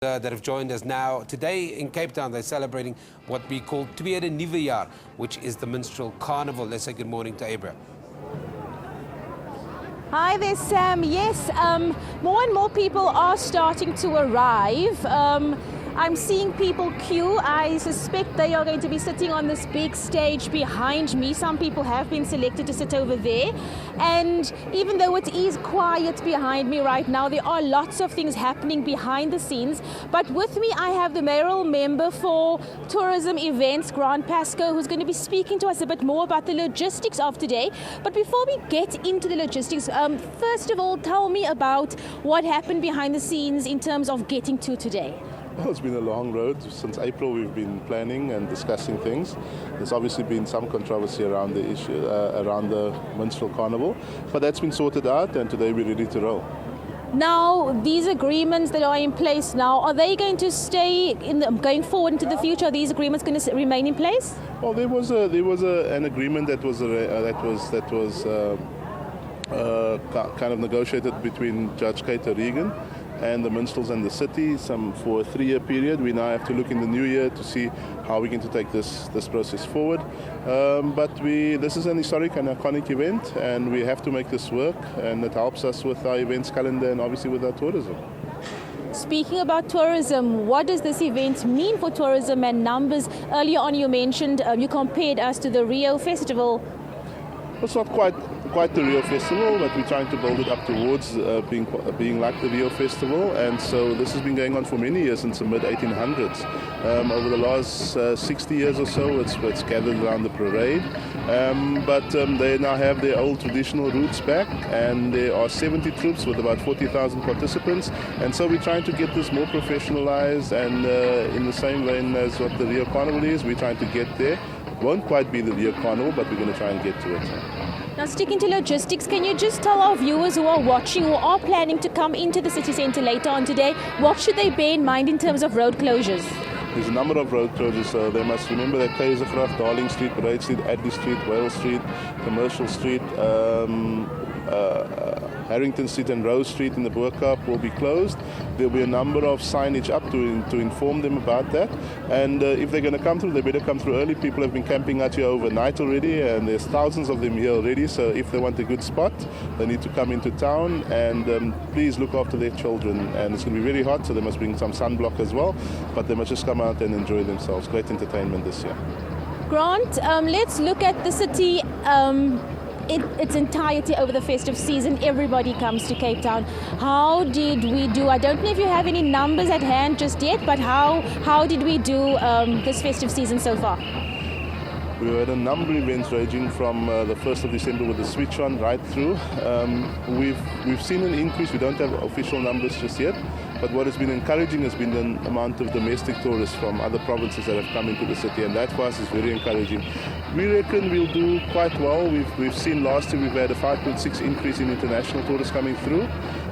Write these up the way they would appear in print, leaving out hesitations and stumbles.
That have joined us now. Today in Cape Town, they're celebrating what we call Tweede Nuwe Jaar, which is the Minstrel Carnival. Let's say good morning to Abra. Hi there, Sam. Yes, more and more people are starting to arrive. I'm seeing people queue. I suspect they are going to be sitting on this big stage behind me. Some people have been selected to sit over there. And even though it is quiet behind me right now, there are lots of things happening behind the scenes. But with me, I have the mayoral member for tourism events, Grant Pascoe, who's going to be speaking to us a bit more about the logistics of today. But before we get into the logistics, first of all, tell me about what happened behind the scenes in terms of getting to today. Well, it's been a long road. Since April we've been planning and discussing things. There's obviously been some controversy around the issue, around the Minstrel Carnival, but that's been sorted out and today we're ready to roll. Now, these agreements that are in place now, are they going to stay going forward into the future? Are these agreements going to remain in place? Well, there was an agreement that was kind of negotiated between Judge Kate Regan and the Minstrels and the city for a 3-year period. We now have to look in the new year to see how we're going to take this process forward. But this is an historic and iconic event, and we have to make this work, and it helps us with our events calendar and obviously with our tourism. Speaking about tourism, what does this event mean for tourism and numbers? Earlier on you mentioned, you compared us to the Rio Festival. It's not quite the Rio Festival, but we're trying to build it up towards being like the Rio Festival, and so this has been going on for many years, since the mid-1800s. Over the last 60 years or so, it's gathered around the parade, but they now have their old traditional roots back, and there are 70 troops with about 40,000 participants, and so we're trying to get this more professionalized, and in the same vein as what the Rio Carnival is, we're trying to get there. It won't quite be the Rio Carnival, but we're going to try and get to it. Now, sticking to logistics, can you just tell our viewers who are watching, who are planning to come into the city centre later on today, what should they bear in mind in terms of road closures? There's a number of road closures, so they must remember that Keizersgracht, Darling Street, Parade Street, Adley Street, Wales Street, Commercial Street, Harrington Street and Rose Street in the Boerkaap will be closed. There'll be a number of signage up to inform them about that. And if they're going to come through, they better come through early. People have been camping out here overnight already, and there's thousands of them here already. So if they want a good spot, they need to come into town, and please look after their children. And it's going to be very hot, so they must bring some sunblock as well. But they must just come out and enjoy themselves. Great entertainment this year. Grant, let's look at the city its entirety over the festive season. Everybody comes to Cape Town. How did we do? I don't know if you have any numbers at hand just yet, but how did we do this festive season so far? We had a number of events ranging from the 1st of December with the switch on right through. We've seen an increase. We don't have official numbers just yet, but what has been encouraging has been the amount of domestic tourists from other provinces that have come into the city, and that for us is very encouraging. We reckon we'll do quite well. We've seen last year we've had a 5.6 increase in international tourists coming through.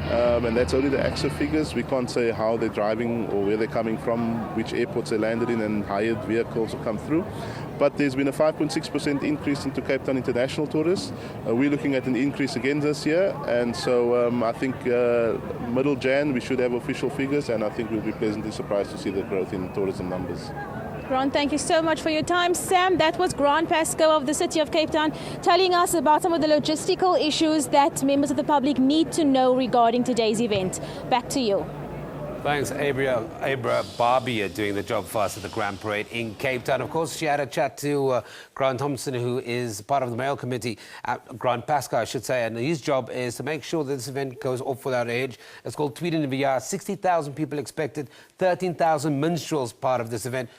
And that's only the AXA figures. We can't say how they're driving or where they're coming from, which airports they landed in, and hired vehicles will come through. But there's been a 5.6% increase into Cape Town international tourists. We're looking at an increase again this year, and so I think middle Jan we should have official figures, and I think we'll be pleasantly surprised to see the growth in tourism numbers. Grant, thank you so much for your time. Sam, that was Grant Pascoe of the City of Cape Town telling us about some of the logistical issues that members of the public need to know regarding today's event. Back to you. Thanks, Abra Barbie doing the job for us at the Grand Parade in Cape Town. Of course, she had a chat to Grant Thompson, who is part of the mayoral committee, Grant Pascoe, I should say, and his job is to make sure that this event goes off without a hitch. It's called Tweede Nuwe Jaar. 60,000 people expected, 13,000 minstrels part of this event.